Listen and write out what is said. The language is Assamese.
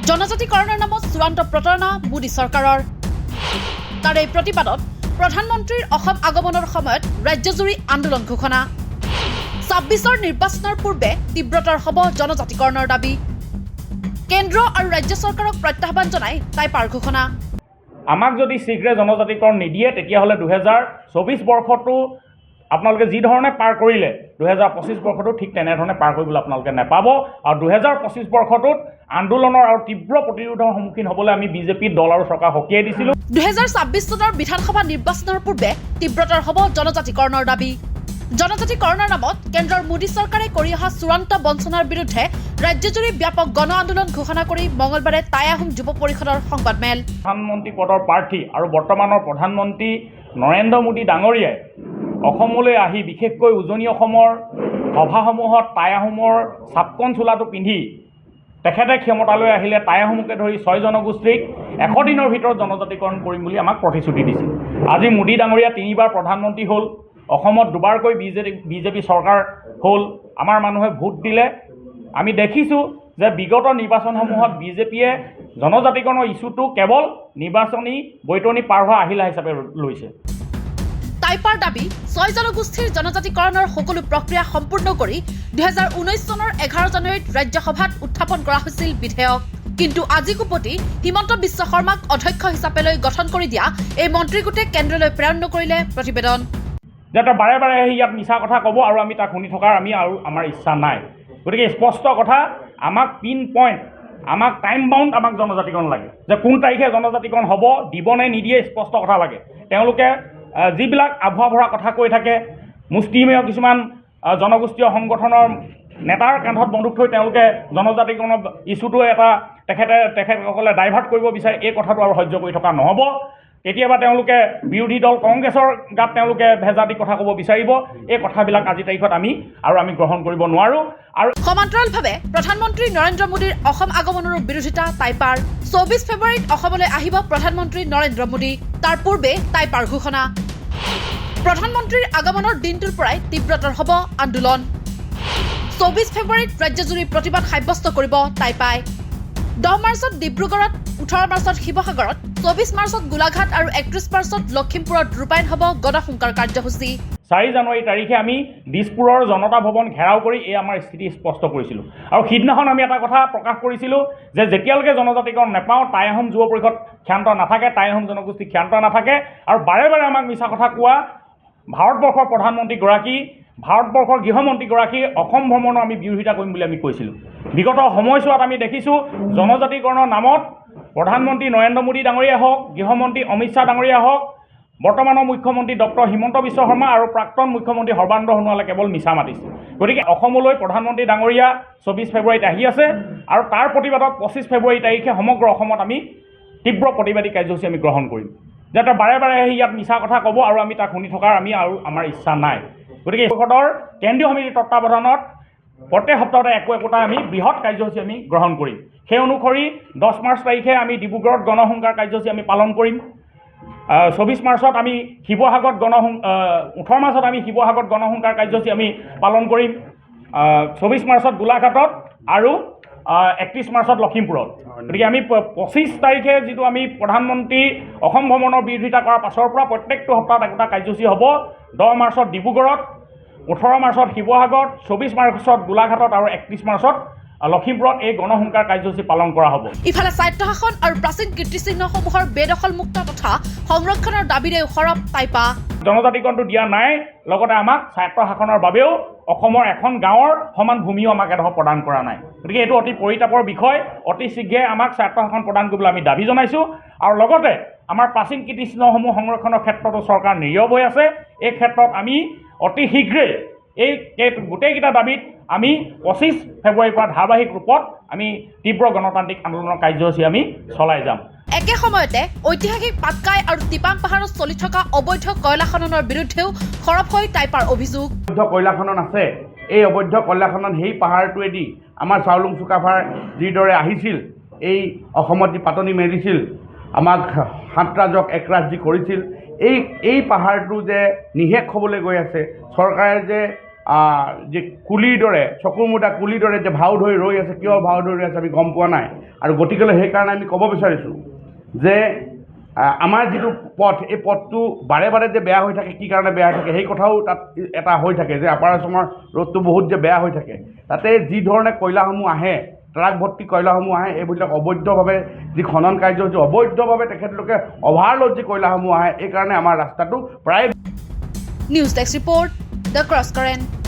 জনজাতিকৰণৰ নামত চূড়ান্ত প্ৰতাৰণা মোদী চৰকাৰৰ। তাৰ এই প্ৰতিবাদত প্ৰধানমন্ত্ৰীৰ অসম আগমনৰ সময়ত ৰাজ্যজুৰি আন্দোলন ঘোষণা। ২৬ৰ নিৰ্বাচনৰ পূৰ্বে তীব্ৰতৰ হ'ব জনজাতিকৰণৰ দাবী। কেন্দ্ৰ আৰু ৰাজ্য চৰকাৰক প্ৰত্যাহ্বান জনাই টাইপাৰ ঘোষণা। আমাক যদি শীঘ্ৰে জনজাতিকৰণ নিদিয়ে তেতিয়াহ'লে ২০২৪ বৰ্ষটো আপোনালোকে যি ধৰণে পাৰ কৰিলে ২০২৫ বৰ্ষটো ঠিক তেনেধৰণে পাৰ কৰিবলৈ আপোনালোকে নাপাব। আৰু ২০২৫ বৰ্ষটোত আন্দোলনৰ আৰু তীব্ৰ প্ৰতিৰোধৰ সন্মুখীন হ'বলৈ আমি বিজেপি দল আৰু চৰকাৰ সকীয়াই দিছিলোঁ। ২০২৬ চনৰ বিধানসভা নিৰ্বাচনৰ পূৰ্বে তীব্ৰতৰ হ'ব জনজাতিকৰণৰ দাবী। জনজাতিকৰণৰ নামত কেন্দ্ৰৰ মোদী চৰকাৰে কৰি অহা চূড়ান্ত বঞ্চনাৰ বিৰুদ্ধে ৰাজ্যজুৰি ব্যাপক গণ আন্দোলন ঘোষণা কৰি মঙলবাৰে টাই আহোম যুৱ পৰিষদৰ সংবাদমেল। প্ৰধানমন্ত্ৰী পদৰ প্ৰাৰ্থী আৰু বৰ্তমানৰ প্ৰধানমন্ত্ৰী নৰেন্দ্ৰ মোদী ডাঙৰীয়াই অসমলৈ আহি বিশেষকৈ উজনি অসমৰ সভাসমূহত টাই আহোমৰ ছাপকন চোলাটো পিন্ধি তেখেতে ক্ষমতালৈ আহিলে টাই আহোমকে ধৰি 6 জনগোষ্ঠীক 100 দিনৰ ভিতৰত জনজাতিকৰণ কৰিম বুলি আমাক প্ৰতিশ্ৰুতি দিছিল। আজি মোদী ডাঙৰীয়া 3বাৰ প্ৰধানমন্ত্ৰী হ'ল, অসমত দুবাৰকৈ বিজেপি চৰকাৰ হ'ল, আমাৰ মানুহে ভোট দিলে। আমি দেখিছোঁ যে বিগত নিৰ্বাচনসমূহত বিজেপিয়ে জনজাতিকৰণৰ ইছ্যুটো কেৱল নিৰ্বাচনী বৈতৰণি পাৰ হোৱা আহিলা হিচাপে লৈছে। টাইপাৰ দাবী 6 জনগোষ্ঠীৰ জনজাতিকৰণৰ সকলো প্ৰক্ৰিয়া সম্পূৰ্ণ কৰি 2019 চনৰ 11 জানুৱাৰীত ৰাজ্যসভাত উত্থাপন কৰা হৈছিল বিধেয়ক। কিন্তু আজি কোপতি হিমন্ত বিশ্ব শৰ্মাক অধ্যক্ষ হিচাপে লৈ গঠন কৰি দিয়া এই মন্ত্ৰীগোটে কেন্দ্ৰলৈ প্ৰেৰণ নকৰিলে প্ৰতিবেদন। যাতে বাৰে বাৰে ইয়াত মিছা কথা ক'ব আৰু আমি তাক শুনি থকাৰ আমাৰ ইচ্ছা নাই। গতিকে স্পষ্ট কথা, আমাক পিন পইণ্ট, আমাক টাইম বাউণ্ড আমাক জনজাতিকৰণ লাগে। যে কোন তাৰিখে জনজাতিকৰণ হ'ব, দিবনে নিদিয়ে স্পষ্ট কথা লাগে। তেওঁলোকে যিবিলাক আভুৱা ভৰা কথা কৈ থাকে, মুষ্টিমেয় কিছুমান জনগোষ্ঠীয় সংগঠনৰ নেতাৰ কান্ধত বন্দুক থৈ তেওঁলোকে জনজাতিকৰণৰ ইছ্যুটো তেখেতসকলে ডাইভাৰ্ট কৰিব বিচাৰে। এই কথাটো আৰু সহ্য কৰি থকা নহ'ব। কেতিয়াবা তেওঁলোকে বিৰোধী দল কংগ্ৰেছৰ গাত তেওঁলোকে ভেজা দি কথা ক'ব বিচাৰিব। এই কথাবিলাক আজি তাৰিখত আমি গ্ৰহণ কৰিব নোৱাৰোঁ। আৰু সমান্তৰালভাৱে প্ৰধানমন্ত্ৰী নৰেন্দ্ৰ মোদীৰ অসম আগমনৰো বিৰোধিতা টাইপাৰ। 24 ফেব্ৰুৱাৰীত অসমলৈ আহিব প্ৰধানমন্ত্ৰী নৰেন্দ্ৰ মোদী। তাৰ পূৰ্বে টাইপাৰ ঘোষণা। প্ৰধানমন্ত্ৰীৰ আগমনৰ দিনটোৰ পৰাই তীব্ৰতৰ হ'ব আন্দোলন। 24 ফেব্ৰুৱাৰীত ৰাজ্যজুৰি প্ৰতিবাদ সাব্যস্ত কৰিব টাইপাই। 10 মাৰ্চত ডিব্ৰুগড়ত, 18 মাৰ্চত শিৱসাগৰত, 24 মাৰ্চত গোলাঘাট আৰু 31 মাৰ্চত লখিমপুৰত ৰূপায়ণ হ'ব গণসংকাৰ কাৰ্যসূচী। 4 জানুৱাৰী তাৰিখে আমি দিছপুৰৰ জনতা ভৱন ঘেৰাও কৰি এই আমাৰ স্থিতি স্পষ্ট কৰিছিলোঁ। আৰু সিদিনাখন আমি এটা কথা প্ৰকাশ কৰিছিলোঁ যে যেতিয়ালৈকে জনজাতিকৰণ নাপাওঁ টাই আহোম যুৱ পৰিষদ ক্ষান্ত নাথাকে, টাই আহোম জনগোষ্ঠী ক্ষান্ত নাথাকে। আৰু বাৰে বাৰে আমাক মিছা কথা কোৱা ভাৰতবৰ্ষৰ প্ৰধানমন্ত্ৰীগৰাকী, ভাৰতবৰ্ষৰ গৃহমন্ত্ৰীগৰাকীৰ অসম ভ্ৰমণৰ আমি বিৰোধিতা কৰিম বুলি আমি কৈছিলোঁ। বিগত সময়ছোৱাত আমি দেখিছোঁ জনজাতিকৰণৰ নামত প্ৰধানমন্ত্ৰী নৰেন্দ্ৰ মোদী ডাঙৰীয়া হওক, গৃহমন্ত্ৰী অমিত শ্বাহ ডাঙৰীয়া হওক, বৰ্তমানৰ মুখ্যমন্ত্ৰী ডক্টৰ হিমন্ত বিশ্ব শৰ্মা আৰু প্ৰাক্তন মুখ্যমন্ত্ৰী সৰ্বানন্দ সোণোৱালে কেৱল মিছা মাতিছে। গতিকে অসমলৈ প্ৰধানমন্ত্ৰী ডাঙৰীয়া 24 ফেব্ৰুৱাৰীত আহি আছে আৰু তাৰ প্ৰতিবাদত 25 ফেব্ৰুৱাৰী তাৰিখে সমগ্ৰ অসমত আমি তীব্ৰ প্ৰতিবাদী কাৰ্যসূচী আমি গ্ৰহণ কৰিম। যাতে বাৰে বাৰে ইয়াত মিছা কথা ক'ব আৰু আমি তাক শুনি থকাৰ আমাৰ ইচ্ছা নাই। গতিকে পৰিষদৰ কেন্দ্ৰীয় সমিতিৰ তত্বাৱধানত প্ৰত্যেক সপ্তাহতে একোটা আমি বৃহৎ কাৰ্যসূচী আমি গ্ৰহণ কৰিম। সেই অনুসৰি 10 মাৰ্চ তাৰিখে আমি ডিব্ৰুগড়ত গণসংকাৰ কাৰ্যসূচী আমি পালন কৰিম। 24 মাৰ্চত আমি শিৱসাগৰত 18 মাৰ্চত আমি শিৱসাগৰত গণসংকাৰ কাৰ্যসূচী আমি পালন কৰিম। 24 মাৰ্চত গোলাঘাটত আৰু 31 মাৰ্চত লখিমপুৰত। গতিকে আমি 25 তাৰিখে যিটো আমি প্ৰধানমন্ত্ৰী অসম ভ্ৰমণৰ বিৰোধিতা কৰাৰ পাছৰ পৰা প্ৰত্যেকটো সপ্তাহত একোটা কাৰ্যসূচী হ'ব। 10 মাৰ্চত ডিব্ৰুগড়ত, 18 মাৰ্চত শিৱসাগৰত, 24 মাৰ্চত গোলাঘাটত আৰু 31 মাৰ্চত লখিমপুৰত এই গণসংকাৰ কাৰ্যসূচী পালন কৰা হ'ব। ইফালে স্বায়ত্তশাসন আৰু প্ৰাচীন কীৰ্তিচিহ্নসমূহৰ বেদখলমুক্ত তথা সংৰক্ষণৰ দাবীৰে সৰব টাইপা। জনজাতিকৰণটো দিয়া নাই, লগতে আমাক স্বায়ত্তশাসনৰ বাবেও অসমৰ এখন গাঁৱৰ সমান ভূমিও আমাক এডোখৰ প্ৰদান কৰা নাই। গতিকে এইটো অতি পৰিতাপৰ বিষয়। অতি শীঘ্ৰে আমাক স্বায়ত্তশাসন প্ৰদান কৰিবলৈ আমি দাবী জনাইছোঁ। আৰু লগতে আমাৰ প্ৰাচীন কীৰ্তিচিহ্নসমূহ সংৰক্ষণৰ ক্ষেত্ৰতো চৰকাৰ নীৰৱ হৈ আছে। এই ক্ষেত্ৰত আমি অতি শীঘ্ৰেই এই গোটেইকেইটা দাবীত আমি 25 ফেব্ৰুৱাৰীৰ পৰা ধাৰাবাহিক ৰূপত আমি তীব্ৰ গণতান্ত্ৰিক আন্দোলনৰ কাৰ্যসূচী আমি চলাই যাম। একে সময়তে ঐতিহাসিক পাটকাই আৰু টিপাম পাহাৰত চলি থকা অবৈধ কয়লা খননৰ বিৰুদ্ধেও সৰব হৈ টাইপাৰ অভিযোগ। অবৈধ কয়লা খনন আছে। এই অবৈধ কয়লা খনন সেই পাহাৰটোৱেদি আমাৰ চাউলুং চুকাফাৰ যিদৰে আহিছিল, এই অসমত যি পাতনি মেলিছিল, আমাক 7 ৰাজক 1 ৰাজ যি কৰিছিল, এই পাহাৰটো যে নিশেষ হ'বলৈ গৈ আছে, চৰকাৰে যে যে কুলিৰ দৰে চকুৰ মুদা কুলিৰ দৰে যে ভাও ধৰি ৰৈ আছে, কিয় ভাও ধৰি আছে আমি গম পোৱা নাই। আৰু গতিকেলৈ সেইকাৰণে আমি ক'ব বিচাৰিছোঁ যে আমাৰ যিটো পথ, এই পথটো বাৰে বাৰে যে বেয়া হৈ থাকে, কি কাৰণে বেয়া হৈ থাকে সেই কথাও তাত এটা হৈ থাকে যে আপাৰ আচামৰ ৰোডটো বহুত যে বেয়া হৈ থাকে। তাতে যি ধৰণে কয়লাসমূহ আহে, ট্ৰাক ভৰ্তি কয়লাসমূহ আহে, এইবিলাক অবৈধভাৱে যি খনন কাৰ্য হৈছে, অবৈধভাৱে তেখেতলোকে অভাৰলোড যি কয়লাসমূহ আহে, এই কাৰণে আমাৰ ৰাস্তাটো প্ৰায় news desk report the cross current.